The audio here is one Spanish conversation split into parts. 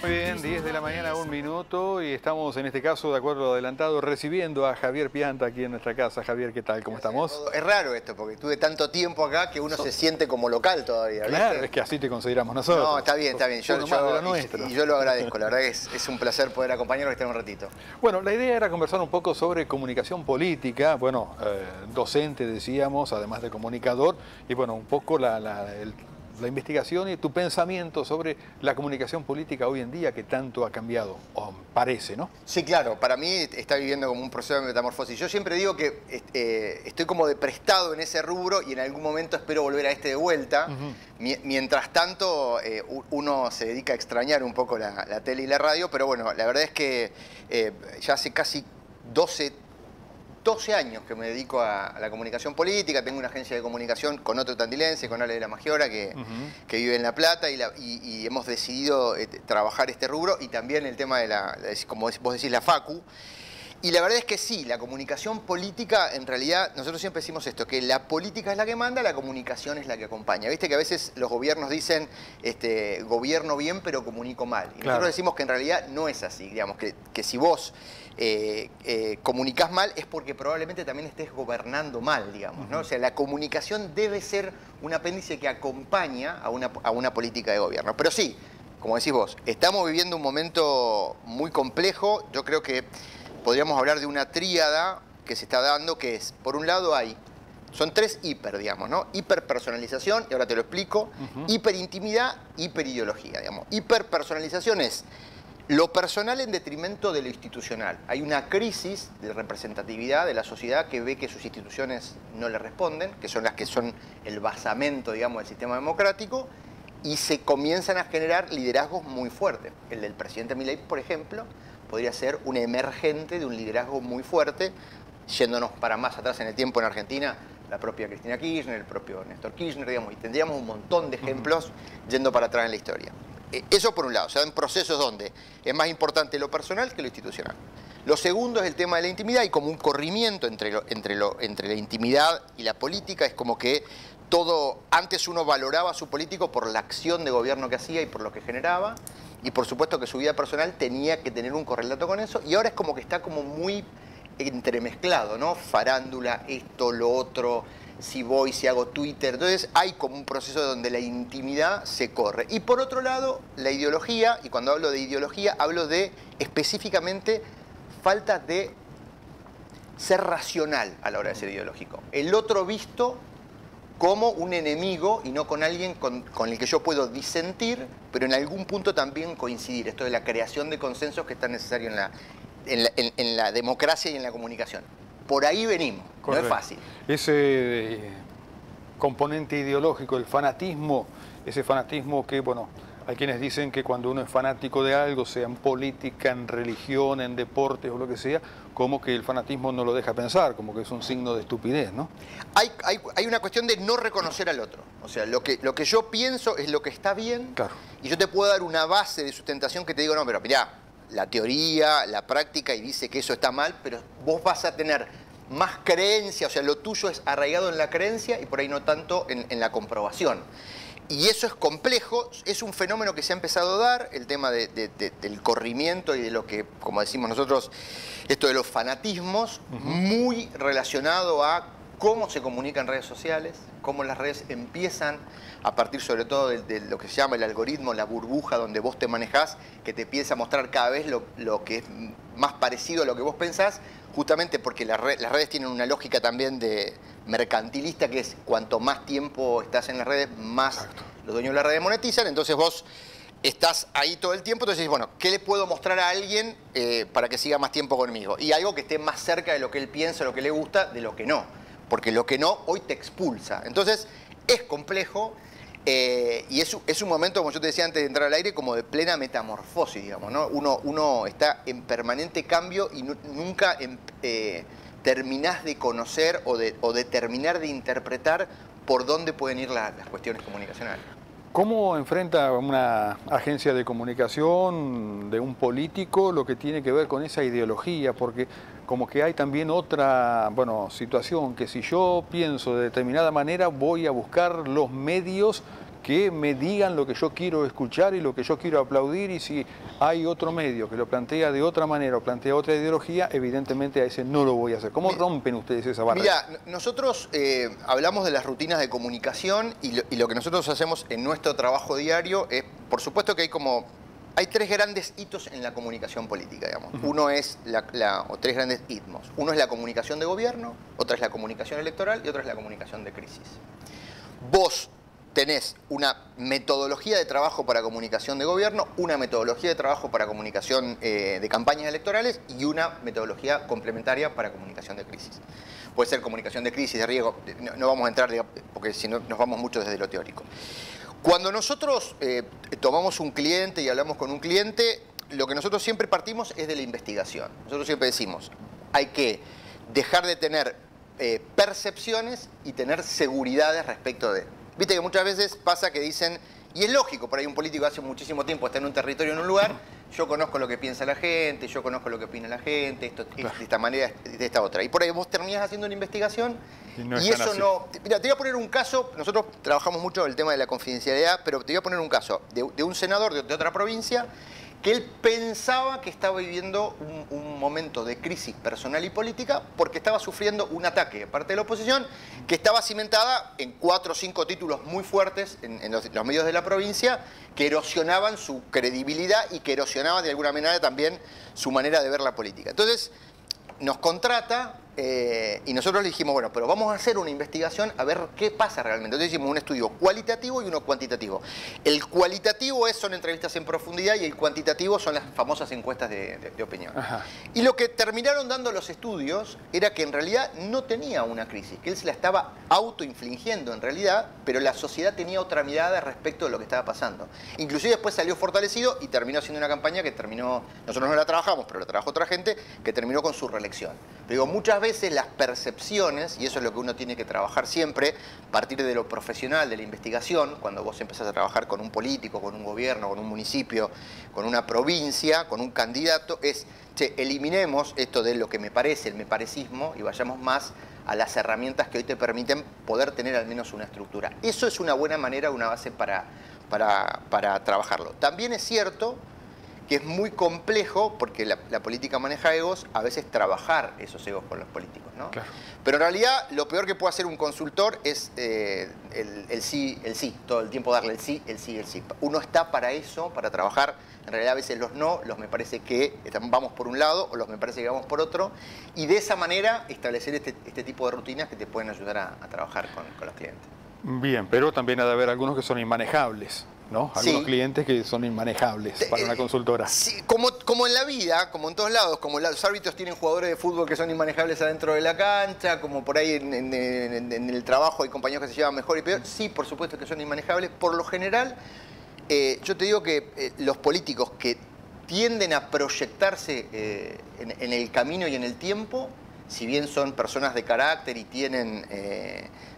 Muy bien, 10 de la mañana, 1 minuto, y estamos en este caso, de acuerdo a lo adelantado, recibiendo a Javier Pianta aquí en nuestra casa. Javier, ¿qué tal? ¿Cómo estamos? Es raro esto, porque estuve tanto tiempo acá que uno se siente como local todavía, ¿viste? Claro, es que así te consideramos nosotros. No, está bien, está bien. Y yo lo agradezco, la verdad es un placer poder acompañarlo este un ratito. Bueno, la idea era conversar un poco sobre comunicación política, bueno, docente decíamos, además de comunicador, y bueno, un poco la investigación y tu pensamiento sobre la comunicación política hoy en día que tanto ha cambiado, o parece, ¿no? Sí, claro, para mí está viviendo como un proceso de metamorfosis. Yo siempre digo que estoy como de prestado en ese rubro y en algún momento espero volver a este de vuelta. Mientras tanto, uno se dedica a extrañar un poco la tele y la radio, pero bueno, la verdad es que ya hace casi 12 años que me dedico a la comunicación política. Tengo una agencia de comunicación con otro tandilense, con Ale de la Magiora, que vive en La Plata, y hemos decidido trabajar este rubro y también el tema de como vos decís, la facu. Y la verdad es que sí, la comunicación política, en realidad, nosotros siempre decimos esto, que la política es la que manda, la comunicación es la que acompaña. Viste que a veces los gobiernos dicen, gobierno bien, pero comunico mal. Y nosotros decimos que en realidad no es así, digamos, que si vos comunicás mal es porque probablemente también estés gobernando mal, digamos, ¿no? O sea, la comunicación debe ser un apéndice que acompaña a una política de gobierno. Pero sí, como decís vos, estamos viviendo un momento muy complejo. Yo creo que podríamos hablar de una tríada que se está dando, que es, por un lado son tres hiper, digamos, ¿no? Hiperpersonalización, y ahora te lo explico, hiperintimidad, hiperideología, digamos. Hiperpersonalización es lo personal en detrimento de lo institucional. Hay una crisis de representatividad de la sociedad que ve que sus instituciones no le responden, que son las que son el basamento, digamos, del sistema democrático, y se comienzan a generar liderazgos muy fuertes. El del presidente Milei, por ejemplo, podría ser un emergente de un liderazgo muy fuerte, yéndonos para más atrás en el tiempo en Argentina, la propia Cristina Kirchner, el propio Néstor Kirchner, digamos, y tendríamos un montón de ejemplos yendo para atrás en la historia. Eso por un lado, se dan procesos donde es más importante lo personal que lo institucional. Lo segundo es el tema de la intimidad, y como un corrimiento entre la intimidad y la política. Es como que antes uno valoraba a su político por la acción de gobierno que hacía y por lo que generaba, y por supuesto que su vida personal tenía que tener un correlato con eso, y ahora es como que está como muy entremezclado, ¿no? Farándula, esto, lo otro, si hago Twitter. Entonces hay como un proceso donde la intimidad se corre. Y por otro lado, la ideología, y cuando hablo de ideología, hablo de específicamente falta de ser racional a la hora de ser ideológico. El otro visto como un enemigo y no con alguien con el que yo puedo disentir, pero en algún punto también coincidir. Esto de la creación de consensos que es tan necesario en la democracia y en la comunicación. Por ahí venimos, correcto. No es fácil. Ese componente ideológico, el fanatismo, ese fanatismo que, bueno, hay quienes dicen que cuando uno es fanático de algo, sea en política, en religión, en deportes o lo que sea, como que el fanatismo no lo deja pensar, como que es un signo de estupidez, ¿no? Hay una cuestión de no reconocer al otro. O sea, lo que yo pienso es lo que está bien, claro, y yo te puedo dar una base de sustentación que te digo, no, pero mirá, la teoría, la práctica, y dice que eso está mal, pero vos vas a tener más creencia, o sea, lo tuyo es arraigado en la creencia y por ahí no tanto en la comprobación. Y eso es complejo, es un fenómeno que se ha empezado a dar, el tema del corrimiento y de lo que, como decimos nosotros, esto de los fanatismos, muy relacionado a cómo se comunica en redes sociales, cómo las redes empiezan, a partir sobre todo de lo que se llama el algoritmo, la burbuja donde vos te manejás, que te empieza a mostrar cada vez lo que es más parecido a lo que vos pensás, justamente porque las redes tienen una lógica también de mercantilista, que es cuanto más tiempo estás en las redes, más exacto, los dueños de las redes monetizan. Entonces vos estás ahí todo el tiempo, entonces dices, bueno, ¿qué le puedo mostrar a alguien para que siga más tiempo conmigo? Y algo que esté más cerca de lo que él piensa, lo que le gusta, de lo que no. Porque lo que no, hoy te expulsa. Entonces, es complejo y es un momento, como yo te decía antes de entrar al aire, como de plena metamorfosis, digamos, ¿no? Uno está en permanente cambio y nunca terminás de conocer o de terminar de interpretar por dónde pueden ir las cuestiones comunicacionales. ¿Cómo enfrenta una agencia de comunicación de un político lo que tiene que ver con esa ideología? Porque como que hay también otra, situación, que si yo pienso de determinada manera voy a buscar los medios que me digan lo que yo quiero escuchar y lo que yo quiero aplaudir, y si hay otro medio que lo plantea de otra manera o plantea otra ideología, evidentemente a ese no lo voy a hacer. ¿Cómo rompen ustedes esa barrera? Mira, nosotros hablamos de las rutinas de comunicación y lo que nosotros hacemos en nuestro trabajo diario es, por supuesto que hay tres grandes hitos en la comunicación política, digamos. Uno es, o tres grandes hitmos. Uno es la comunicación de gobierno, otra es la comunicación electoral y otra es la comunicación de crisis. Vos tenés una metodología de trabajo para comunicación de gobierno, una metodología de trabajo para comunicación de campañas electorales y una metodología complementaria para comunicación de crisis. Puede ser comunicación de crisis, de riesgo, no vamos a entrar, porque si no nos vamos mucho desde lo teórico. Cuando nosotros tomamos un cliente y hablamos con un cliente, lo que nosotros siempre partimos es de la investigación. Nosotros siempre decimos, hay que dejar de tener percepciones y tener seguridades respecto de... Viste que muchas veces pasa que dicen, y es lógico, por ahí un político hace muchísimo tiempo está en un territorio, en un lugar, yo conozco lo que piensa la gente, yo conozco lo que opina la gente, esto de esta manera, de esta otra. Y por ahí vos terminás haciendo una investigación y eso no... Mira, te voy a poner un caso, nosotros trabajamos mucho el tema de la confidencialidad, pero te voy a poner un caso de un senador de otra provincia que él pensaba que estaba viviendo un momento de crisis personal y política porque estaba sufriendo un ataque de parte de la oposición que estaba cimentada en 4 o 5 títulos muy fuertes en los medios de la provincia que erosionaban su credibilidad y que erosionaban de alguna manera también su manera de ver la política. Entonces nos contrata y nosotros le dijimos, bueno, pero vamos a hacer una investigación a ver qué pasa realmente. Entonces hicimos un estudio cualitativo y uno cuantitativo. El cualitativo son entrevistas en profundidad y el cuantitativo son las famosas encuestas de opinión. Ajá. Y lo que terminaron dando los estudios era que en realidad no tenía una crisis, que él se la estaba autoinfligiendo en realidad, pero la sociedad tenía otra mirada respecto de lo que estaba pasando. Inclusive después salió fortalecido y terminó haciendo una campaña que terminó, nosotros no la trabajamos, pero la trabajó otra gente, que terminó con su reelección. Pero digo, muchas veces las percepciones, y eso es lo que uno tiene que trabajar siempre, a partir de lo profesional, de la investigación, cuando vos empezás a trabajar con un político, con un gobierno, con un municipio, con una provincia, con un candidato, es, che, eliminemos esto de lo que me parece, el meparecismo, y vayamos más a las herramientas que hoy te permiten poder tener al menos una estructura. Eso es una buena manera, una base para trabajarlo. También es cierto que es muy complejo, porque la política maneja egos, a veces trabajar esos egos con los políticos, ¿no? Claro. Pero en realidad lo peor que puede hacer un consultor es el sí, todo el tiempo darle el sí, el sí, el sí. Uno está para eso, para trabajar, en realidad a veces los no, los me parece que vamos por un lado, o los me parece que vamos por otro, y de esa manera establecer este tipo de rutinas que te pueden ayudar a trabajar con los clientes. Bien, pero también ha de haber algunos que son inmanejables, ¿no? Algunos clientes que son inmanejables para una consultora. Sí, como en la vida, como en todos lados, como los árbitros tienen jugadores de fútbol que son inmanejables adentro de la cancha, como por ahí en el trabajo hay compañeros que se llevan mejor y peor, sí, por supuesto que son inmanejables. Por lo general, yo te digo que los políticos que tienden a proyectarse en el camino y en el tiempo, si bien son personas de carácter y tienen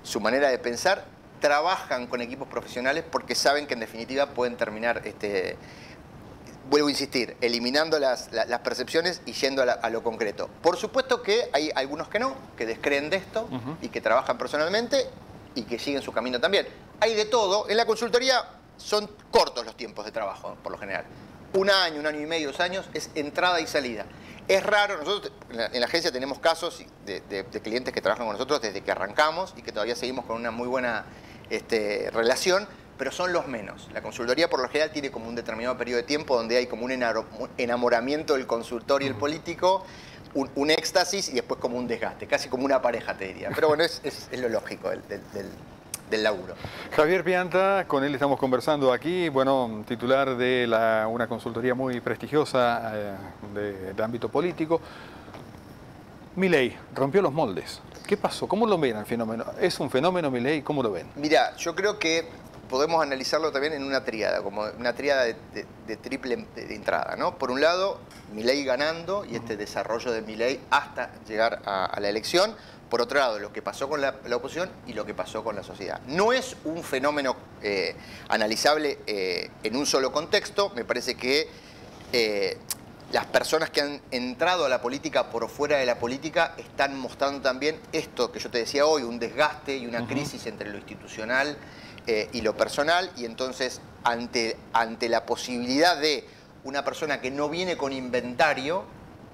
su manera de pensar, trabajan con equipos profesionales porque saben que en definitiva pueden terminar, vuelvo a insistir, eliminando las percepciones y yendo a lo concreto. Por supuesto que hay algunos que no, que descreen de esto y que trabajan personalmente y que siguen su camino también. Hay de todo. En la consultoría son cortos los tiempos de trabajo, por lo general. 1 año, 1 año y medio, 2 años, es entrada y salida. Es raro, nosotros en la agencia tenemos casos de clientes que trabajan con nosotros desde que arrancamos y que todavía seguimos con una muy buena relación, pero son los menos. La consultoría por lo general tiene como un determinado periodo de tiempo donde hay como un enamoramiento del consultor y el político, un éxtasis y después como un desgaste, casi como una pareja te diría. Pero bueno, es lo lógico del laburo. Javier Pianta, con él estamos conversando aquí, bueno, titular de una consultoría muy prestigiosa de ámbito político. Milei rompió los moldes. ¿Qué pasó? ¿Cómo lo ven el fenómeno? ¿Es un fenómeno, Milei? ¿Cómo lo ven? Mira, yo creo que podemos analizarlo también en una tríada, como una tríada de triple entrada, ¿no? Por un lado, Milei ganando y este desarrollo de Milei hasta llegar a la elección. Por otro lado, lo que pasó con la oposición y lo que pasó con la sociedad. No es un fenómeno analizable en un solo contexto. Me parece que las personas que han entrado a la política por fuera de la política están mostrando también esto que yo te decía hoy, un desgaste y una crisis entre lo institucional y lo personal, y entonces ante la posibilidad de una persona que no viene con inventario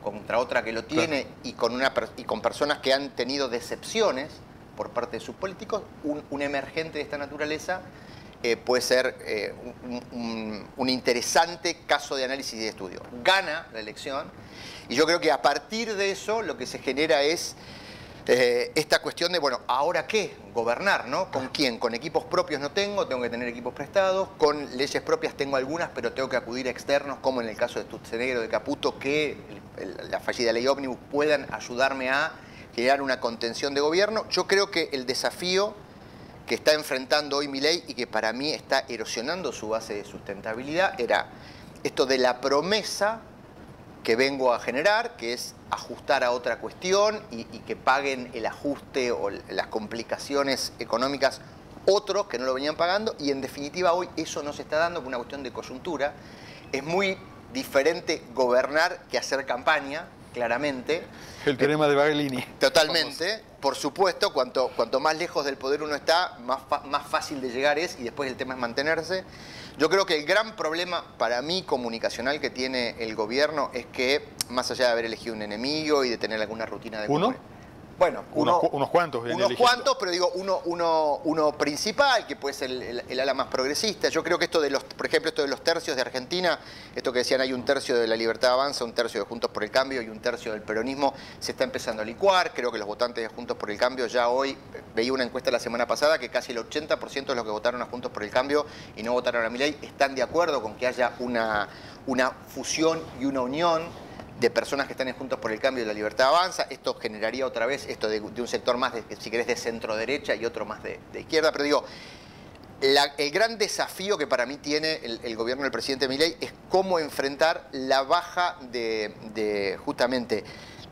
contra otra que lo tiene, claro, y con personas que han tenido decepciones por parte de sus políticos, un emergente de esta naturaleza puede ser un interesante caso de análisis y de estudio. Gana la elección y yo creo que a partir de eso lo que se genera es esta cuestión de, bueno, ¿ahora qué? Gobernar, ¿no? ¿Con quién? Con equipos propios no tengo que tener equipos prestados, con leyes propias tengo algunas, pero tengo que acudir a externos, como en el caso de Sturzenegger o de Caputo, que la fallida ley ómnibus puedan ayudarme a generar una contención de gobierno. Yo creo que el desafío que está enfrentando hoy Milei y que para mí está erosionando su base de sustentabilidad era esto de la promesa que vengo a generar, que es ajustar a otra cuestión y que paguen el ajuste o las complicaciones económicas otros que no lo venían pagando, y en definitiva hoy eso no se está dando por una cuestión de coyuntura. Es muy diferente gobernar que hacer campaña, claramente. El teorema de Baglini. Totalmente. Vamos. Por supuesto, cuanto más lejos del poder uno está, más fácil de llegar es, y después el tema es mantenerse. Yo creo que el gran problema para mí comunicacional que tiene el gobierno es que, más allá de haber elegido un enemigo y de tener alguna rutina de... ¿Uno? Bueno, unos cuantos. Unos cuantos, pero digo, uno principal, que puede ser el ala más progresista. Yo creo que esto de los, por ejemplo, esto de los tercios de Argentina, esto que decían hay un tercio de la Libertad Avanza, un tercio de Juntos por el Cambio y un tercio del peronismo, se está empezando a licuar. Creo que los votantes de Juntos por el Cambio ya hoy, veía una encuesta la semana pasada, que casi el 80% de los que votaron a Juntos por el Cambio y no votaron a Milei están de acuerdo con que haya una fusión y una unión de personas que están en Juntos por el Cambio y la Libertad Avanza. Esto generaría otra vez esto de un sector más, si querés, de centro-derecha y otro más de izquierda. Pero digo, el gran desafío que para mí tiene el gobierno del presidente Milei es cómo enfrentar la baja justamente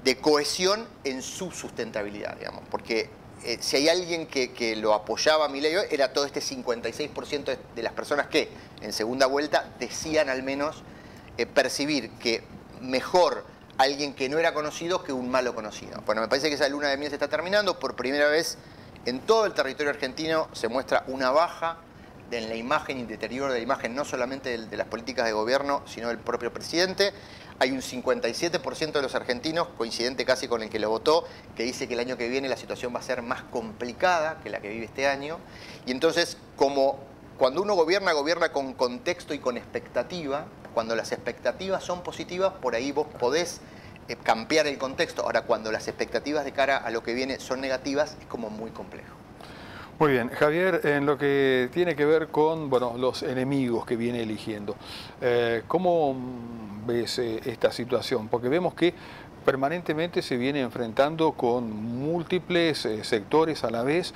de cohesión en su sustentabilidad, digamos. Porque si hay alguien que lo apoyaba a Milei era todo este 56% de las personas que en segunda vuelta decían al menos percibir que mejor alguien que no era conocido que un malo conocido. Bueno, me parece que esa luna de miel se está terminando. Por primera vez en todo el territorio argentino se muestra una baja en la imagen y deterioro de la imagen, no solamente de las políticas de gobierno, sino del propio presidente. Hay un 57% de los argentinos, coincidente casi con el que lo votó, que dice que el año que viene la situación va a ser más complicada que la que vive este año. Y entonces, como cuando uno gobierna con contexto y con expectativa, cuando las expectativas son positivas, por ahí vos podés cambiar el contexto. Ahora, cuando las expectativas de cara a lo que viene son negativas, es como muy complejo. Muy bien, Javier, en lo que tiene que ver con los enemigos que viene eligiendo, ¿cómo ves esta situación? Porque vemos que permanentemente se viene enfrentando con múltiples sectores a la vez.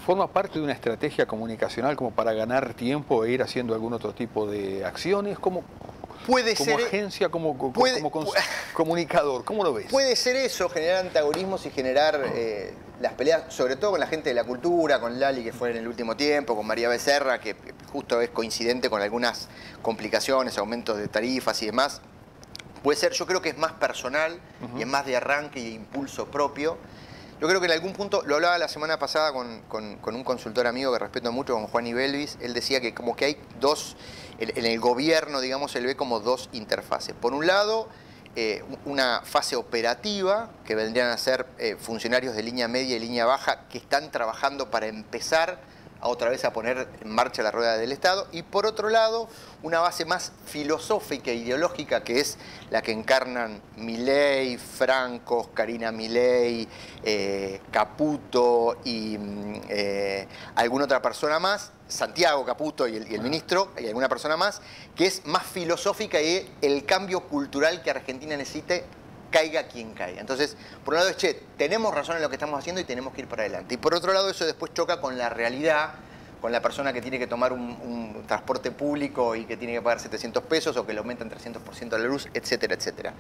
¿Forma parte de una estrategia comunicacional como para ganar tiempo e ir haciendo algún otro tipo de acciones? Como agencia, como comunicador, ¿cómo lo ves? Puede ser eso, generar antagonismos y generar las peleas, sobre todo con la gente de la cultura, con Lali, que fue en el último tiempo, con María Becerra, que justo es coincidente con algunas complicaciones, aumentos de tarifas y demás. Puede ser, yo creo que es más personal y es más de arranque y de impulso propio. Yo creo que en algún punto, lo hablaba la semana pasada con un consultor amigo que respeto mucho, con Juan Ibelvis, él decía que como que hay dos, en el gobierno, digamos, él ve como dos interfaces. Por un lado, una fase operativa, que vendrían a ser funcionarios de línea media y línea baja, que están trabajando para empezar otra vez a poner en marcha la rueda del Estado, y por otro lado, una base más filosófica e ideológica, que es la que encarnan Milei, Franco, Karina Milei, Caputo y alguna otra persona más, Santiago Caputo y el ministro, y alguna persona más, que es más filosófica y el cambio cultural que Argentina necesite, caiga quien caiga. Entonces, por un lado es, tenemos razón en lo que estamos haciendo y tenemos que ir para adelante. Y por otro lado, eso después choca con la realidad, con la persona que tiene que tomar un transporte público y que tiene que pagar 700 pesos o que le aumentan 300% la luz, etcétera, etcétera.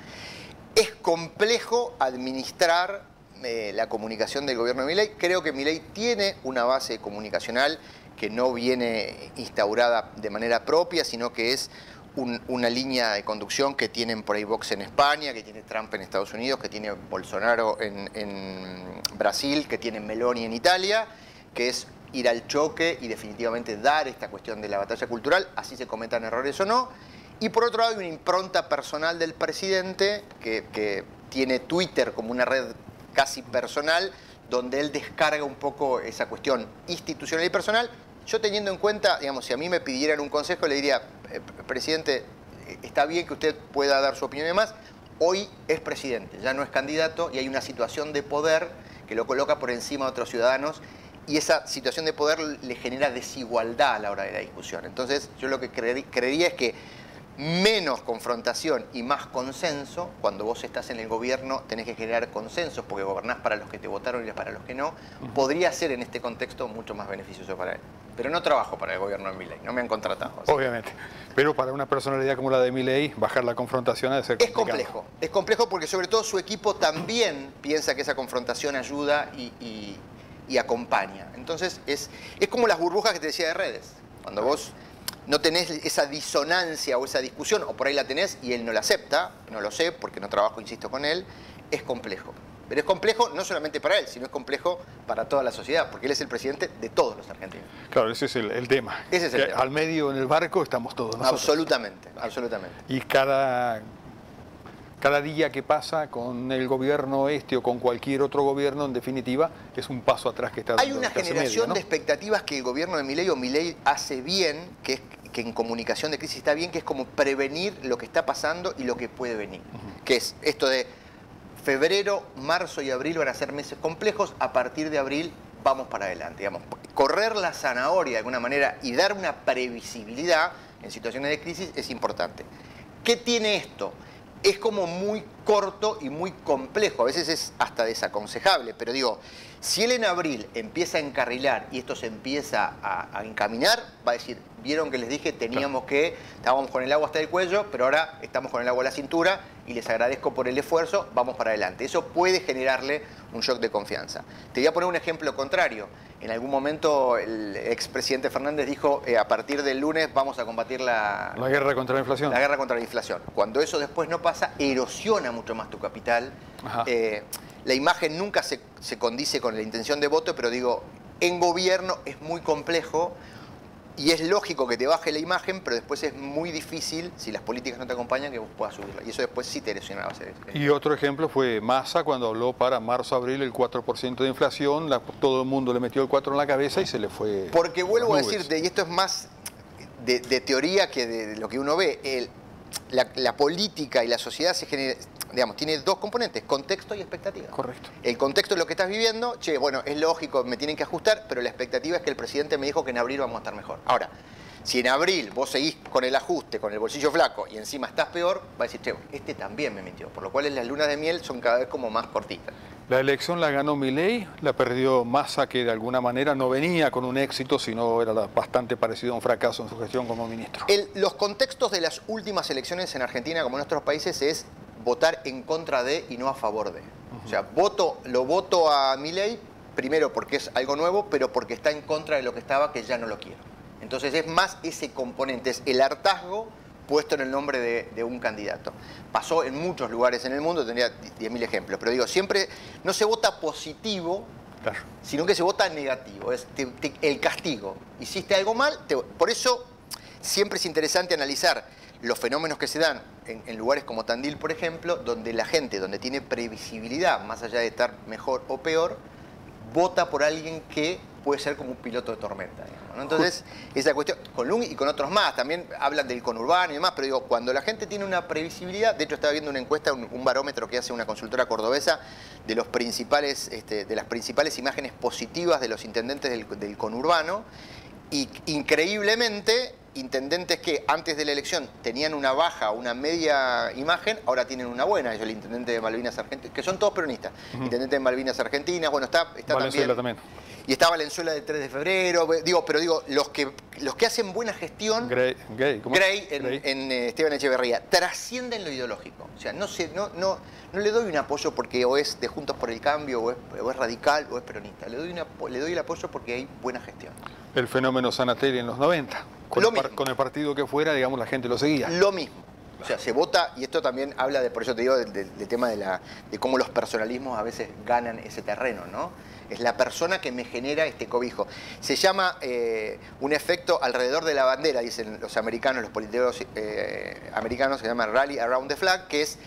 Es complejo administrar la comunicación del gobierno de Milei. Creo que Milei tiene una base comunicacional que no viene instaurada de manera propia, sino que es una línea de conducción que tienen por ahí Vox en España, que tiene Trump en Estados Unidos, que tiene Bolsonaro en Brasil, que tiene Meloni en Italia, que es ir al choque y definitivamente dar esta cuestión de la batalla cultural, así se cometan errores o no. Y por otro lado hay una impronta personal del presidente que tiene Twitter como una red casi personal, donde él descarga un poco esa cuestión institucional y personal. Yo teniendo en cuenta, digamos, si a mí me pidieran un consejo, le diría, presidente, está bien que usted pueda dar su opinión y demás, hoy es presidente, ya no es candidato y hay una situación de poder que lo coloca por encima de otros ciudadanos y esa situación de poder le genera desigualdad a la hora de la discusión. Entonces, yo lo que creería es que menos confrontación y más consenso. Cuando vos estás en el gobierno tenés que generar consensos porque gobernás para los que te votaron y para los que no. Podría ser en este contexto mucho más beneficioso para él. Pero no trabajo para el gobierno de Milei, no me han contratado. Así. Obviamente. Pero para una personalidad como la de Milei, bajar la confrontación ha de ser complicado. Es complejo porque sobre todo su equipo también piensa que esa confrontación ayuda y acompaña. Entonces es como las burbujas que te decía de redes. Cuando vos no tenés esa disonancia o esa discusión, o por ahí la tenés y él no la acepta, no lo sé porque no trabajo, insisto, con él, es complejo. Pero es complejo no solamente para él, sino es complejo para toda la sociedad, porque él es el presidente de todos los argentinos. Claro, ese es el tema. Ese es el tema. Al medio en el barco estamos todos nosotros. Absolutamente, absolutamente. Y cada día que pasa con el gobierno o con cualquier otro gobierno, en definitiva, es un paso atrás que está dando. Hay una generación media, ¿no? de expectativas que el gobierno de Milei o Milei hace bien, que en comunicación de crisis está bien, que es como prevenir lo que está pasando y lo que puede venir. Que es esto de febrero, marzo y abril van a ser meses complejos, a partir de abril vamos para adelante. Digamos, correr la zanahoria de alguna manera y dar una previsibilidad en situaciones de crisis es importante. ¿Qué tiene esto? Es como muy corto y muy complejo, a veces es hasta desaconsejable, pero digo, si él en abril empieza a encarrilar y esto se empieza a encaminar, va a decir, vieron que les dije, estábamos con el agua hasta el cuello, pero ahora estamos con el agua a la cintura y les agradezco por el esfuerzo, vamos para adelante. Eso puede generarle un shock de confianza. Te voy a poner un ejemplo contrario. En algún momento el expresidente Fernández dijo, a partir del lunes vamos a combatir la guerra contra la inflación. La guerra contra la inflación. Cuando eso después no pasa, erosiona mucho más tu capital. La imagen nunca se condice con la intención de voto, pero digo, en gobierno es muy complejo y es lógico que te baje la imagen, pero después es muy difícil, si las políticas no te acompañan, que vos puedas subirla. Y eso después sí te erosiona la base. Y otro ejemplo fue Massa, cuando habló para marzo-abril el 4% de inflación, todo el mundo le metió el 4 en la cabeza y se le fue. Porque vuelvo a decirte, y esto es más de teoría que de lo que uno ve, la política y la sociedad se genera, digamos, tiene dos componentes, contexto y expectativa. Correcto. El contexto es lo que estás viviendo, bueno, es lógico, me tienen que ajustar, pero la expectativa es que el presidente me dijo que en abril vamos a estar mejor. Ahora, si en abril vos seguís con el ajuste, con el bolsillo flaco y encima estás peor, va a decir, este también me mintió, por lo cual las lunas de miel son cada vez como más cortitas. La elección la ganó Milei, la perdió Massa, que de alguna manera no venía con un éxito, sino era bastante parecido a un fracaso en su gestión como ministro. Los contextos de las últimas elecciones en Argentina, como en otros países, es votar en contra de y no a favor de. O sea, lo voto a Milei, primero porque es algo nuevo, pero porque está en contra de lo que estaba, que ya no lo quiero. Entonces es más ese componente, es el hartazgo puesto en el nombre de un candidato. Pasó en muchos lugares en el mundo, tendría 10.000 ejemplos, pero digo, siempre no se vota positivo, claro, sino que se vota negativo, es el castigo. Hiciste algo mal, por eso siempre es interesante analizar los fenómenos que se dan en lugares como Tandil, por ejemplo, donde la gente, donde tiene previsibilidad, más allá de estar mejor o peor, vota por alguien que puede ser como un piloto de tormenta, digamos, ¿no? Entonces, esa cuestión, con Lung y con otros más, también hablan del conurbano y demás, pero digo, cuando la gente tiene una previsibilidad, de hecho estaba viendo una encuesta, un barómetro que hace una consultora cordobesa de las principales imágenes positivas de los intendentes del conurbano, y increíblemente, intendentes que antes de la elección tenían una baja, una media imagen, ahora tienen una buena. El intendente de Malvinas Argentinas, que son todos peronistas. Intendente de Malvinas Argentinas, bueno, está también. Y está Valenzuela del 3 de febrero. Pero digo, los que hacen buena gestión, Gray en Esteban Echeverría, trascienden lo ideológico. O sea, no le doy un apoyo porque o es de Juntos por el Cambio, o es radical, o es peronista. Le doy el apoyo porque hay buena gestión. El fenómeno Sanatelli en los 90. con el partido que fuera, digamos, la gente lo seguía. Lo mismo. O sea, se vota, y esto también habla de, por eso te digo, del tema de cómo los personalismos a veces ganan ese terreno, ¿no? Es la persona que me genera este cobijo. Se llama un efecto alrededor de la bandera, dicen los americanos, los politólogos americanos, se llama Rally Around the Flag, que es,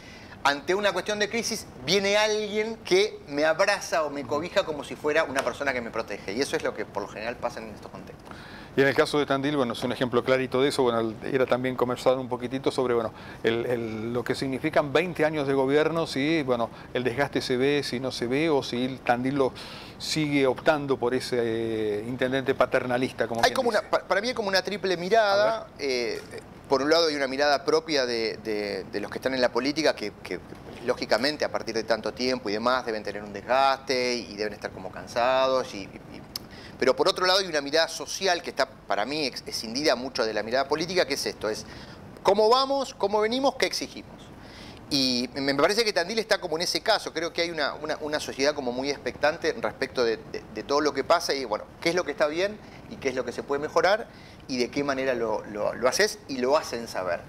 ante una cuestión de crisis, viene alguien que me abraza o me cobija como si fuera una persona que me protege. Y eso es lo que por lo general pasa en estos contextos. Y en el caso de Tandil, bueno, es un ejemplo clarito de eso. Bueno, era también conversar un poquitito sobre, bueno, lo que significan 20 años de gobierno, si, bueno, el desgaste se ve, si no se ve, o si Tandil lo sigue optando por ese intendente paternalista, como hay como para mí hay como una triple mirada. Por un lado hay una mirada propia de los que están en la política que lógicamente a partir de tanto tiempo y demás deben tener un desgaste y deben estar como cansados. Pero por otro lado hay una mirada social que está para mí escindida mucho de la mirada política, que es esto, es cómo vamos, cómo venimos, qué exigimos. Y me parece que Tandil está como en ese caso. Creo que hay una sociedad como muy expectante respecto de todo lo que pasa y, bueno, qué es lo que está bien y qué es lo que se puede mejorar y de qué manera lo haces y lo hacen saber.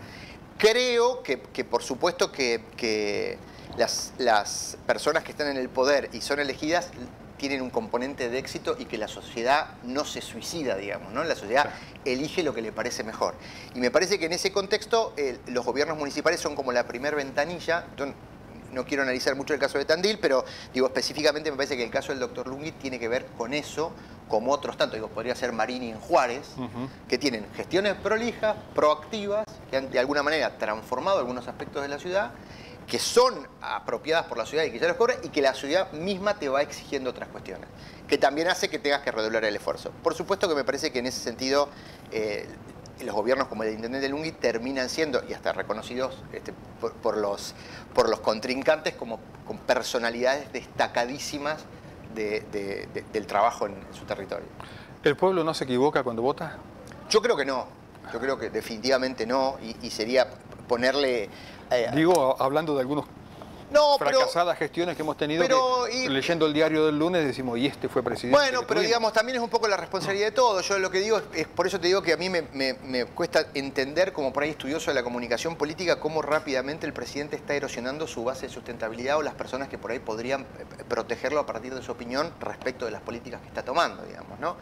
Creo que por supuesto que las personas que están en el poder y son elegidas tienen un componente de éxito y que la sociedad no se suicida, digamos, ¿no? La sociedad elige lo que le parece mejor. Y me parece que en ese contexto los gobiernos municipales son como la primer ventanilla. Yo no quiero analizar mucho el caso de Tandil, pero digo específicamente me parece que el caso del doctor Lunghi tiene que ver con eso, como otros tanto. Digo, podría ser Marini en Juárez, que tienen gestiones prolijas, proactivas, que han de alguna manera transformado algunos aspectos de la ciudad, que son apropiadas por la ciudad y que ya los cobra, y que la ciudad misma te va exigiendo otras cuestiones, que también hace que tengas que redoblar el esfuerzo. Por supuesto que me parece que en ese sentido los gobiernos como el intendente Lunghi terminan siendo, y hasta reconocidos por los contrincantes, como con personalidades destacadísimas del trabajo en su territorio. ¿El pueblo no se equivoca cuando vota? Yo creo que no. Yo creo que definitivamente no, y sería ponerle... Digo, hablando de algunos fracasadas gestiones que hemos tenido, leyendo el diario del lunes decimos, y este fue presidente. Bueno, pero digamos, también es un poco la responsabilidad de todo. Yo lo que digo es, por eso te digo que a mí me cuesta entender, como por ahí estudioso de la comunicación política, cómo rápidamente el presidente está erosionando su base de sustentabilidad o las personas que por ahí podrían protegerlo a partir de su opinión respecto de las políticas que está tomando, digamos, ¿no?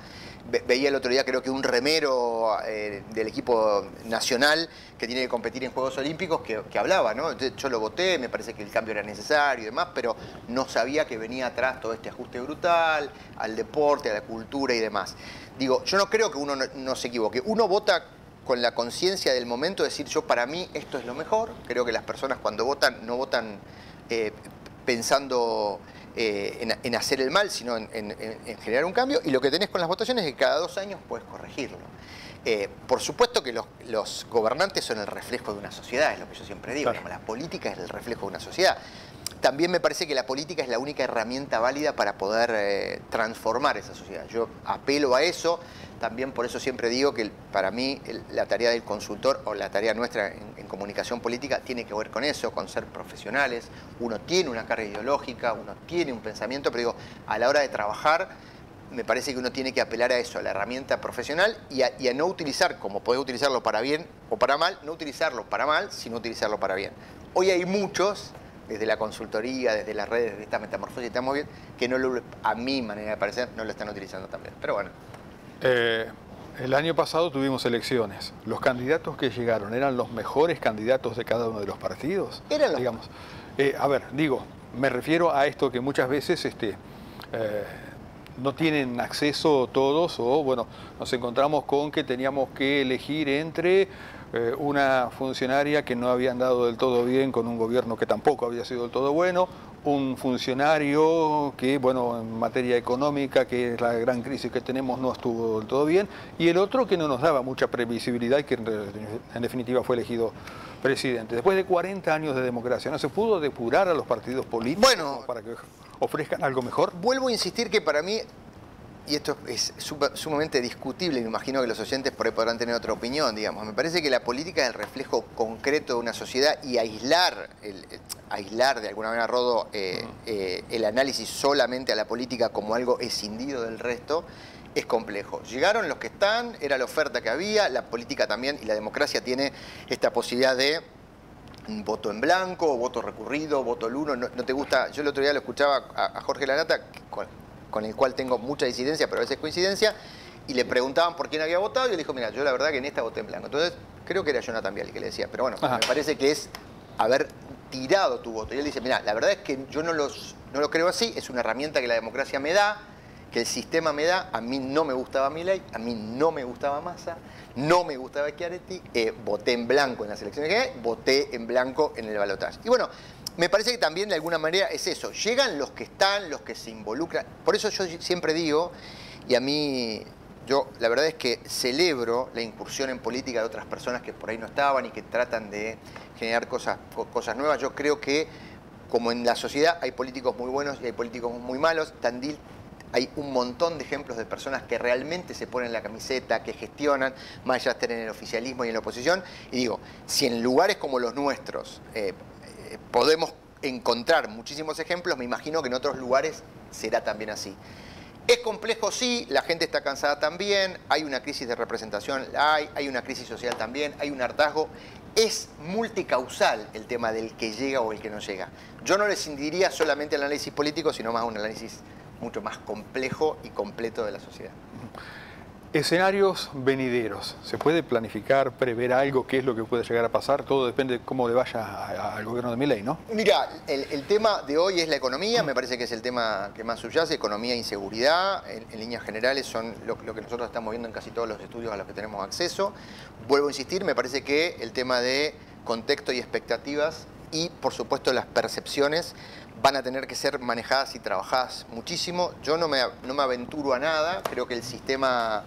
Veía el otro día, creo que un remero del equipo nacional que tiene que competir en Juegos Olímpicos que hablaba, ¿no? Yo lo voté, me parece que el cambio era necesario y demás, pero no sabía que venía atrás todo este ajuste brutal al deporte, a la cultura y demás. Digo, yo no creo que uno no se equivoque. Uno vota con la conciencia del momento, de decir, yo para mí esto es lo mejor. Creo que las personas cuando votan no votan pensando en hacer el mal, sino en generar un cambio. Y lo que tenés con las votaciones es que cada 2 años puedes corregirlo. Por supuesto que los gobernantes son el reflejo de una sociedad, es lo que yo siempre digo. Claro. La política es el reflejo de una sociedad. También me parece que la política es la única herramienta válida para poder transformar esa sociedad. Yo apelo a eso. También por eso siempre digo que para mí la tarea del consultor o la tarea nuestra en comunicación política tiene que ver con eso, con ser profesionales. Uno tiene una carga ideológica, uno tiene un pensamiento, pero digo, a la hora de trabajar me parece que uno tiene que apelar a eso, a la herramienta profesional y a no utilizar, como podés utilizarlo para bien o para mal, no utilizarlo para mal, sino utilizarlo para bien. Hoy hay muchos, desde la consultoría, desde las redes, desde esta metamorfosis que estamos viendo, que no a mi manera de parecer no lo están utilizando también. Pero bueno. El año pasado tuvimos elecciones. ¿Los candidatos que llegaron eran los mejores candidatos de cada uno de los partidos? Eran los... Digamos. A ver, digo, me refiero a esto que muchas veces no tienen acceso todos, o bueno, nos encontramos con que teníamos que elegir entre una funcionaria que no había andado del todo bien con un gobierno que tampoco había sido del todo bueno, un funcionario que, bueno, en materia económica, que es la gran crisis que tenemos, no estuvo del todo bien, y el otro que no nos daba mucha previsibilidad y que en definitiva fue elegido presidente. Después de 40 años de democracia, ¿no se pudo depurar a los partidos políticos para que ofrezcan algo mejor? Vuelvo a insistir que para mí, y esto es sumamente discutible, me imagino que los oyentes por ahí podrán tener otra opinión, digamos, me parece que la política es el reflejo concreto de una sociedad y aislar de alguna manera, Rodo, el análisis solamente a la política como algo escindido del resto, es complejo. Llegaron los que están, era la oferta que había, la política también y la democracia tiene esta posibilidad de voto en blanco, voto recurrido, voto nulo. No te gusta, yo el otro día lo escuchaba a Jorge Lanata, con el cual tengo mucha disidencia, pero a veces coincidencia, y le preguntaban por quién había votado y él dijo, mira, yo la verdad que en esta voté en blanco. Entonces, creo que era Jonathan Vial que le decía, pero bueno, me parece que es haber tirado tu voto. Y él dice, mira, la verdad es que yo no lo creo así, es una herramienta que la democracia me da, que el sistema me da. A mí no me gustaba Milei, a mí no me gustaba Massa, no me gustaba Schiaretti, voté en blanco en las elecciones generales, voté en blanco en el balotaje. Y bueno, me parece que también de alguna manera es eso, llegan los que están, los que se involucran. Por eso yo siempre digo, y a mí, yo la verdad es que celebro la incursión en política de otras personas que por ahí no estaban y que tratan de generar cosas nuevas. Yo creo que, como en la sociedad, hay políticos muy buenos y hay políticos muy malos. Tandil, hay un montón de ejemplos de personas que realmente se ponen la camiseta, que gestionan, más allá de estar en el oficialismo y en la oposición. Y digo, si en lugares como los nuestros podemos encontrar muchísimos ejemplos, me imagino que en otros lugares será también así. Es complejo, sí, la gente está cansada también, hay una crisis de representación, hay una crisis social también, hay un hartazgo. Es multicausal el tema del que llega o el que no llega. Yo no le cindiría solamente al análisis político, sino más un análisis mucho más complejo y completo de la sociedad. Escenarios venideros. ¿Se puede planificar, prever algo? ¿Qué es lo que puede llegar a pasar? Todo depende de cómo le vaya al gobierno de Milei, ¿no? Mira, el tema de hoy es la economía, me parece que es el tema que más subyace, economía e inseguridad, en líneas generales son lo que nosotros estamos viendo en casi todos los estudios a los que tenemos acceso. Vuelvo a insistir, me parece que el tema de contexto y expectativas y, por supuesto, las percepciones van a tener que ser manejadas y trabajadas muchísimo. Yo no me aventuro a nada, creo que el sistema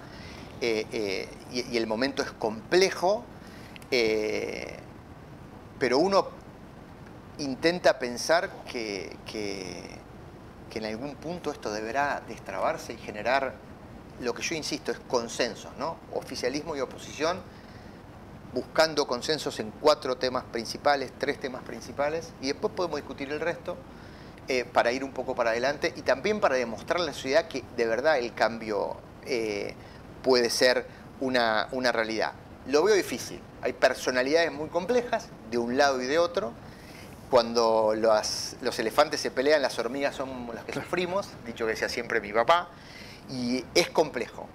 y el momento es complejo, pero uno intenta pensar que en algún punto esto deberá destrabarse y generar lo que yo insisto es consenso, ¿no? Oficialismo y oposición buscando consensos en 4 temas principales, 3 temas principales, y después podemos discutir el resto para ir un poco para adelante y también para demostrar a la sociedad que de verdad el cambio puede ser una realidad. Lo veo difícil. Hay personalidades muy complejas de un lado y de otro. Cuando los elefantes se pelean, las hormigas son las que sufrimos, dicho que decía siempre mi papá, y es complejo.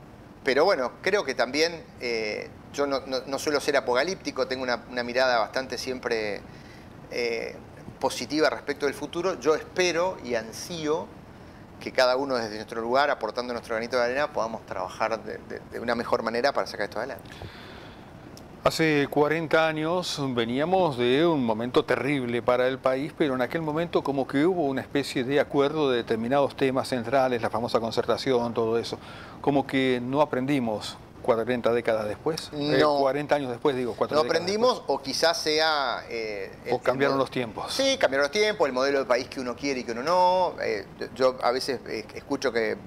Pero bueno, creo que también yo no suelo ser apocalíptico, tengo una mirada bastante siempre positiva respecto del futuro. Yo espero y ansío que cada uno desde nuestro lugar, aportando nuestro granito de arena, podamos trabajar de una mejor manera para sacar esto adelante. Hace 40 años veníamos de un momento terrible para el país, pero en aquel momento como que hubo una especie de acuerdo de determinados temas centrales, la famosa concertación, todo eso. Como que no aprendimos 40 décadas después, no, 40 años después, digo, 4 no décadas aprendimos después. O quizás sea... o cambiaron los tiempos. Sí, cambiaron los tiempos, el modelo de país que uno quiere y que uno no. Yo a veces escucho que...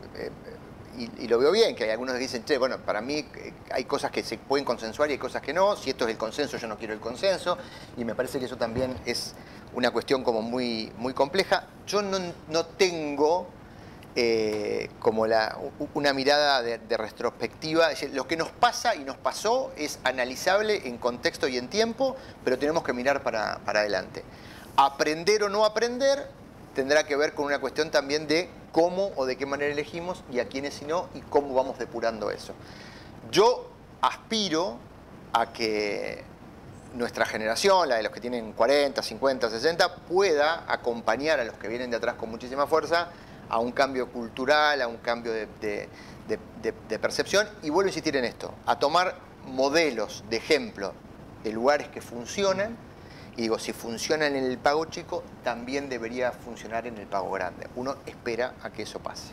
Y lo veo bien, que hay algunos que dicen, che, bueno, para mí hay cosas que se pueden consensuar y hay cosas que no. Si esto es el consenso, yo no quiero el consenso. Y me parece que eso también es una cuestión como muy compleja. Yo no tengo como una mirada de retrospectiva. Es decir, lo que nos pasa y nos pasó es analizable en contexto y en tiempo, pero tenemos que mirar para adelante. Aprender o no aprender tendrá que ver con una cuestión también de cómo o de qué manera elegimos y a quiénes y no, y cómo vamos depurando eso. Yo aspiro a que nuestra generación, la de los que tienen 40, 50, 60, pueda acompañar a los que vienen de atrás con muchísima fuerza a un cambio cultural, a un cambio de percepción. Y vuelvo a insistir en esto, a tomar modelos de ejemplo de lugares que funcionan. Y digo, si funciona en el pago chico, también debería funcionar en el pago grande. Uno espera a que eso pase.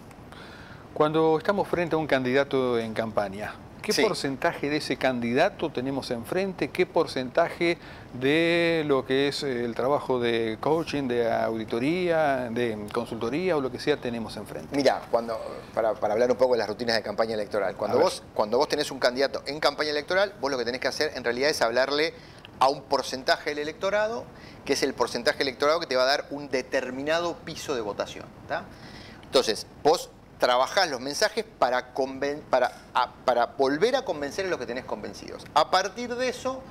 Cuando estamos frente a un candidato en campaña, ¿qué Sí. porcentaje de ese candidato tenemos enfrente? ¿Qué porcentaje de lo que es el trabajo de coaching, de auditoría, de consultoría o lo que sea tenemos enfrente? Mira, para hablar un poco de las rutinas de campaña electoral, cuando vos tenés un candidato en campaña electoral, vos lo que tenés que hacer en realidad es hablarle a un porcentaje del electorado, que es el porcentaje electorado que te va a dar un determinado piso de votación, ¿tá? Entonces, vos trabajás los mensajes para volver a convencer a los que tenés convencidos. A partir de eso,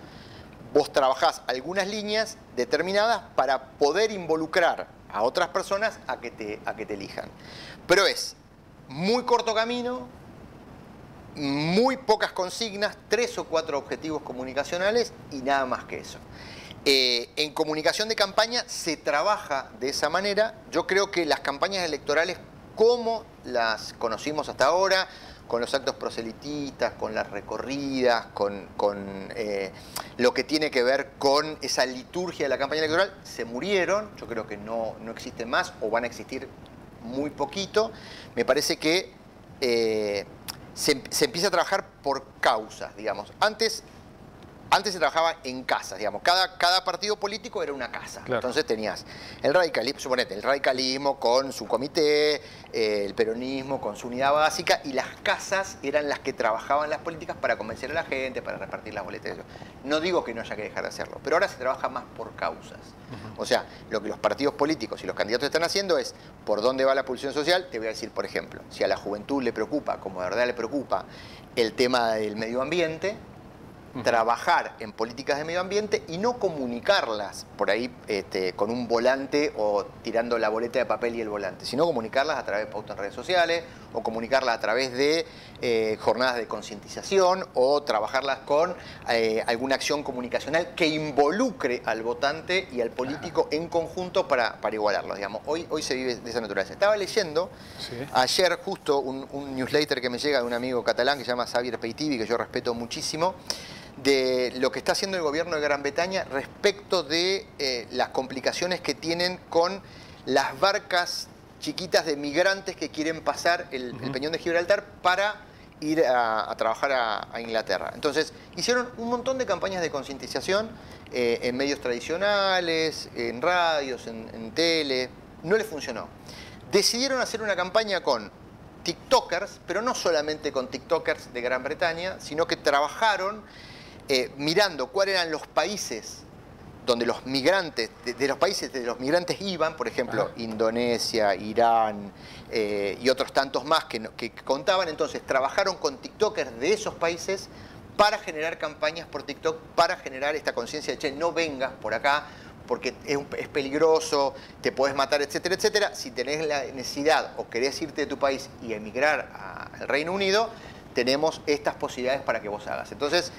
vos trabajás algunas líneas determinadas para poder involucrar a otras personas a que te elijan. Pero es muy corto camino, muy pocas consignas, 3 o 4 objetivos comunicacionales y nada más que eso. En comunicación de campaña se trabaja de esa manera. Yo creo que las campañas electorales, como las conocimos hasta ahora, con los actos proselitistas, con las recorridas, con lo que tiene que ver con esa liturgia de la campaña electoral, se murieron. Yo creo que no existen más o van a existir muy poquito. Me parece que se empieza a trabajar por causas, digamos. Antes se trabajaba en casas, digamos. Cada partido político era una casa. Claro. Entonces tenías el radicalismo, suponete, el radicalismo con su comité, el peronismo con su unidad básica, y las casas eran las que trabajaban las políticas para convencer a la gente, para repartir las boletas. No digo que no haya que dejar de hacerlo, pero ahora se trabaja más por causas. O sea, lo que los partidos políticos y los candidatos están haciendo es por dónde va la pulsión social. Te voy a decir, por ejemplo, si a la juventud le preocupa, como de verdad le preocupa, el tema del medio ambiente, trabajar en políticas de medio ambiente y no comunicarlas por ahí con un volante o tirando la boleta de papel y el volante, sino comunicarlas a través de pautas en redes sociales o comunicarlas a través de jornadas de concientización o trabajarlas con alguna acción comunicacional que involucre al votante y al político en conjunto para igualarlos. Digamos. Hoy se vive de esa naturaleza. Estaba leyendo ayer justo un newsletter que me llega de un amigo catalán que se llama Xavier Peitivi, que yo respeto muchísimo, de lo que está haciendo el gobierno de Gran Bretaña respecto de las complicaciones que tienen con las barcas chiquitas de migrantes que quieren pasar el Peñón de Gibraltar para ir a trabajar a Inglaterra. Entonces, hicieron un montón de campañas de concientización en medios tradicionales, en radios, en tele. No les funcionó. Decidieron hacer una campaña con TikTokers, pero no solamente con TikTokers de Gran Bretaña, sino que trabajaron mirando cuáles eran los países donde los migrantes, de los países de los migrantes iban, por ejemplo, Indonesia, Irán y otros tantos más que contaban. Entonces trabajaron con TikTokers de esos países para generar campañas por TikTok, para generar esta conciencia de, che, no vengas por acá porque es peligroso, te podés matar, etcétera, etcétera. Si tenés la necesidad o querés irte de tu país y emigrar al Reino Unido, tenemos estas posibilidades para que vos hagas. Entonces,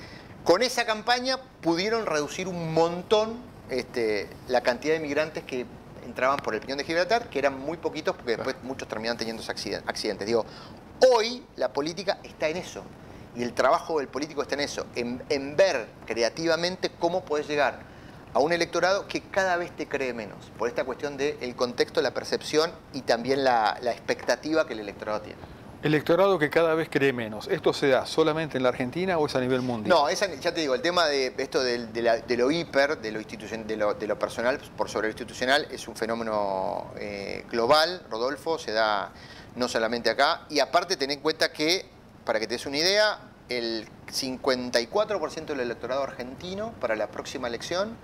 con esa campaña pudieron reducir un montón la cantidad de migrantes que entraban por el Peñón de Gibraltar, que eran muy poquitos porque después muchos terminaban teniendo accidentes. Digo, hoy la política está en eso y el trabajo del político está en eso, en ver creativamente cómo podés llegar a un electorado que cada vez te cree menos, por esta cuestión del contexto, la percepción y también la expectativa que el electorado tiene. Electorado que cada vez cree menos. ¿Esto se da solamente en la Argentina o es a nivel mundial? No, ya te digo, el tema de esto de lo hiper, de lo personal por sobre lo institucional, es un fenómeno global, Rodolfo, se da no solamente acá. Y aparte, ten en cuenta que, para que te des una idea, el 54% del electorado argentino para la próxima elección,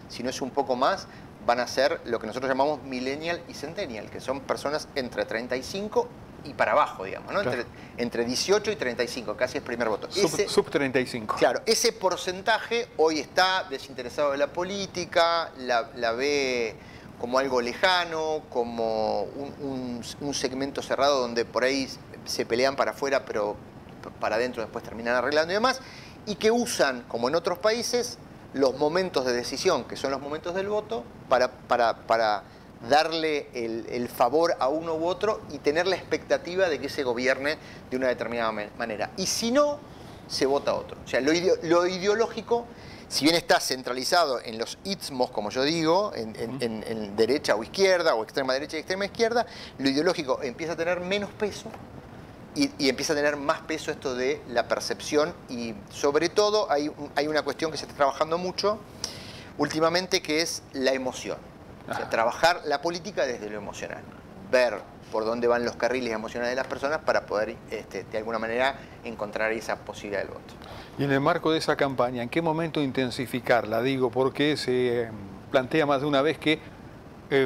si no es un poco más, van a ser lo que nosotros llamamos millennial y centennial, que son personas entre 35 y para abajo, digamos, ¿no? Claro. Entre 18 y 35, casi es primer voto. Sub 35. Claro, ese porcentaje hoy está desinteresado de la política, la ve como algo lejano, como un segmento cerrado donde por ahí se pelean para afuera, pero para adentro después terminan arreglando y demás, y que usan, como en otros países, los momentos de decisión, que son los momentos del voto, para darle el favor a uno u otro y tener la expectativa de que se gobierne de una determinada manera. Y si no, se vota a otro. O sea, lo ideológico, si bien está centralizado en los istmos, como yo digo, en derecha o izquierda, o extrema derecha y extrema izquierda, lo ideológico empieza a tener menos peso y empieza a tener más peso esto de la percepción, y sobre todo hay una cuestión que se está trabajando mucho últimamente, que es la emoción. O sea, trabajar la política desde lo emocional, ver por dónde van los carriles emocionales de las personas para poder, de alguna manera, encontrar esa posibilidad del voto. Y en el marco de esa campaña, ¿en qué momento intensificarla? Digo, porque se plantea más de una vez que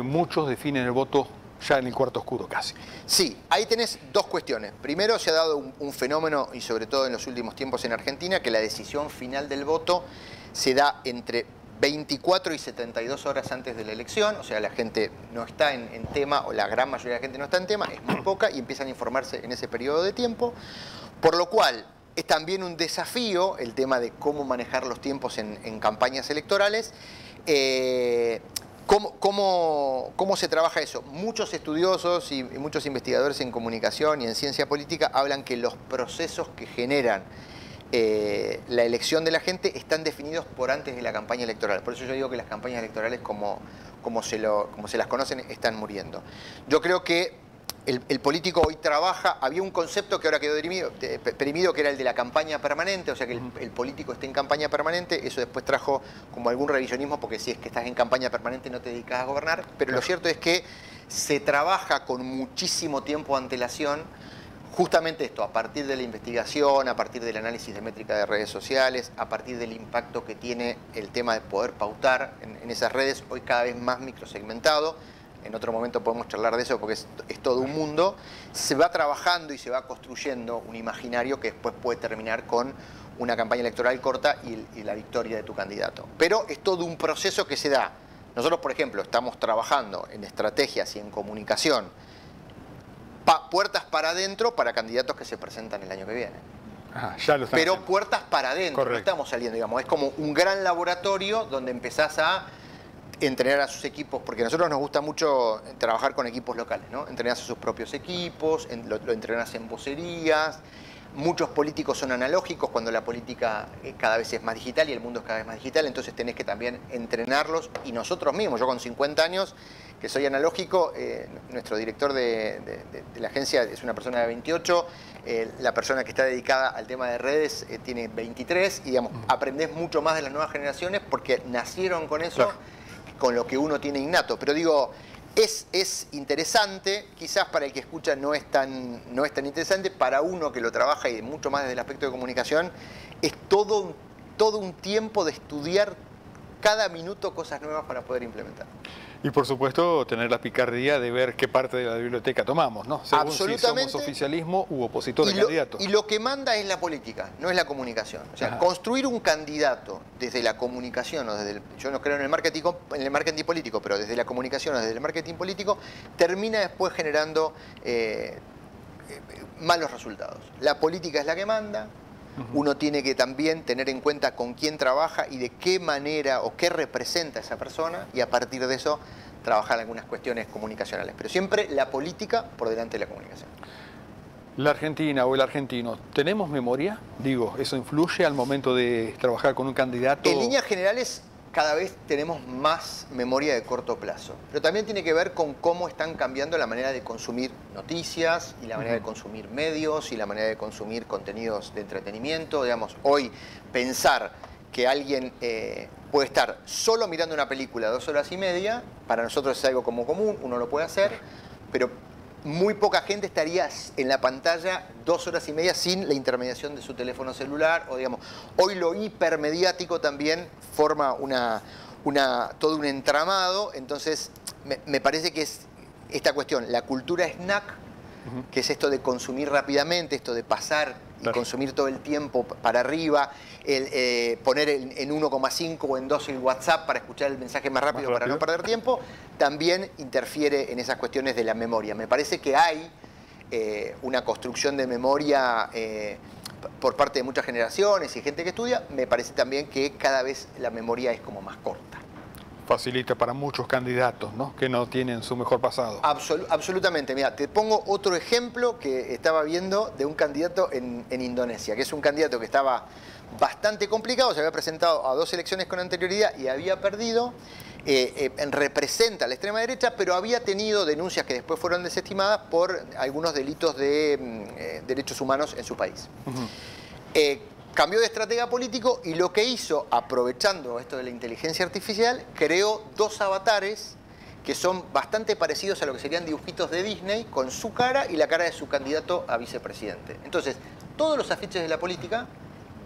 muchos definen el voto ya en el cuarto oscuro casi. Sí, ahí tenés dos cuestiones. Primero, se ha dado un fenómeno, y sobre todo en los últimos tiempos en Argentina, que la decisión final del voto se da entre 24 y 72 horas antes de la elección, o sea, la gente no está en tema, o la gran mayoría de la gente no está en tema, es muy poca, y empiezan a informarse en ese periodo de tiempo, por lo cual es también un desafío el tema de cómo manejar los tiempos en campañas electorales. ¿Cómo se trabaja eso? Muchos estudiosos y muchos investigadores en comunicación y en ciencia política hablan que los procesos que generan la elección de la gente están definidos por antes de la campaña electoral. Por eso yo digo que las campañas electorales, como se las conocen, están muriendo. Yo creo que el político hoy trabaja, había un concepto que ahora quedó perimido, que era el de la campaña permanente, o sea que el político esté en campaña permanente. Eso después trajo como algún revisionismo, porque si es que estás en campaña permanente no te dedicas a gobernar, pero lo cierto es que se trabaja con muchísimo tiempo de antelación. Justamente esto, a partir de la investigación, a partir del análisis de métrica de redes sociales, a partir del impacto que tiene el tema de poder pautar en esas redes, hoy cada vez más microsegmentado. En otro momento podemos charlar de eso porque es todo un mundo. Se va trabajando y se va construyendo un imaginario que después puede terminar con una campaña electoral corta y la victoria de tu candidato. Pero es todo un proceso que se da. Nosotros, por ejemplo, estamos trabajando en estrategias y en comunicación puertas para adentro para candidatos que se presentan el año que viene. Ya lo están Pero haciendo. puertas para adentro, no estamos saliendo, digamos. Es como un gran laboratorio donde empezás a entrenar a sus equipos, porque a nosotros nos gusta mucho trabajar con equipos locales, ¿no? Entrenás a sus propios equipos, lo entrenás en vocerías. Muchos políticos son analógicos cuando la política cada vez es más digital y el mundo es cada vez más digital, entonces tenés que también entrenarlos, y nosotros mismos, yo con 50 años, que soy analógico, nuestro director de la agencia es una persona de 28, la persona que está dedicada al tema de redes tiene 23, y digamos, aprendés mucho más de las nuevas generaciones porque nacieron con eso, claro, con lo que uno tiene innato. Pero digo, es interesante, quizás para el que escucha no es tan interesante, para uno que lo trabaja y mucho más desde el aspecto de comunicación, es todo un tiempo de estudiar cada minuto cosas nuevas para poder implementar. Y por supuesto tener la picardía de ver qué parte de la biblioteca tomamos, ¿no? Según absolutamente. Si somos oficialismo u opositor de candidato. Y lo que manda es la política, no es la comunicación. O sea, construir un candidato desde la comunicación, o yo no creo en el marketing político, pero desde la comunicación o desde el marketing político, termina después generando malos resultados. La política es la que manda. Uno tiene que también tener en cuenta con quién trabaja y de qué manera o qué representa esa persona, y a partir de eso trabajar algunas cuestiones comunicacionales. Pero siempre la política por delante de la comunicación. La Argentina o el argentino, ¿tenemos memoria? Digo, ¿eso influye al momento de trabajar con un candidato? En líneas generales, cada vez tenemos más memoria de corto plazo, pero también tiene que ver con cómo están cambiando la manera de consumir noticias y la manera de consumir medios y la manera de consumir contenidos de entretenimiento. Digamos, hoy pensar que alguien puede estar solo mirando una película 2 horas y media, para nosotros es algo como común, uno lo puede hacer, pero muy poca gente estaría en la pantalla 2 horas y media sin la intermediación de su teléfono celular. O digamos, hoy lo hipermediático también forma todo un entramado. Entonces, me parece que es esta cuestión, la cultura snack, que es esto de consumir rápidamente, esto de pasar y consumir todo el tiempo para arriba, poner en 1,5 o en 2 el WhatsApp para escuchar el mensaje más rápido para no perder tiempo, también interfiere en esas cuestiones de la memoria. Me parece que hay una construcción de memoria por parte de muchas generaciones y gente que estudia. Me parece también que cada vez la memoria es como más corta. Facilita para muchos candidatos, ¿no? Que no tienen su mejor pasado. Absolutamente. Mira, te pongo otro ejemplo que estaba viendo de un candidato en Indonesia, que es un candidato que estaba bastante complicado, se había presentado a 2 elecciones con anterioridad y había perdido, representa a la extrema derecha, pero había tenido denuncias que después fueron desestimadas por algunos delitos de derechos humanos en su país. Cambió de estratega político y lo que hizo, aprovechando esto de la inteligencia artificial, creó 2 avatares que son bastante parecidos a lo que serían dibujitos de Disney, con su cara y la cara de su candidato a vicepresidente. Entonces, todos los afiches de la política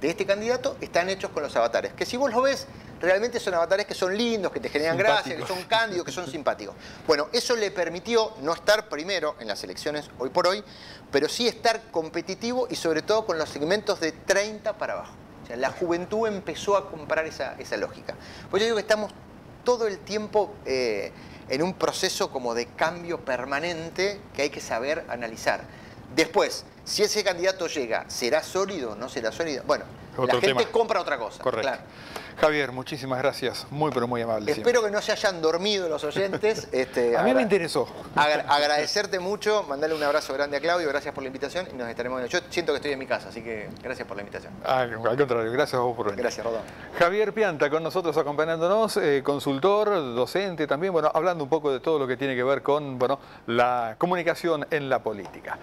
de este candidato están hechos con los avatares, que si vos lo ves, realmente son avatares que son lindos, que te generan gracia, que son cándidos, que son simpáticos. Bueno, eso le permitió no estar primero en las elecciones hoy por hoy, pero sí estar competitivo y sobre todo con los segmentos de 30 para abajo. O sea, la juventud empezó a comprar esa lógica. Pues yo digo que estamos todo el tiempo en un proceso como de cambio permanente que hay que saber analizar. Después, si ese candidato llega, ¿será sólido o no será sólido? Bueno, la gente compra otra cosa. Correcto. Claro. Javier, muchísimas gracias. Muy, pero muy amable. Espero que no se hayan dormido los oyentes. A mí me interesó. Agradecerte mucho, mandarle un abrazo grande a Claudio, gracias por la invitación y nos estaremos viendo. Yo siento que estoy en mi casa, así que gracias por la invitación. Al contrario, gracias a vos por venir. Gracias, Rodón. Javier Pianta con nosotros acompañándonos, consultor, docente también, bueno, hablando un poco de todo lo que tiene que ver con, bueno, la comunicación en la política.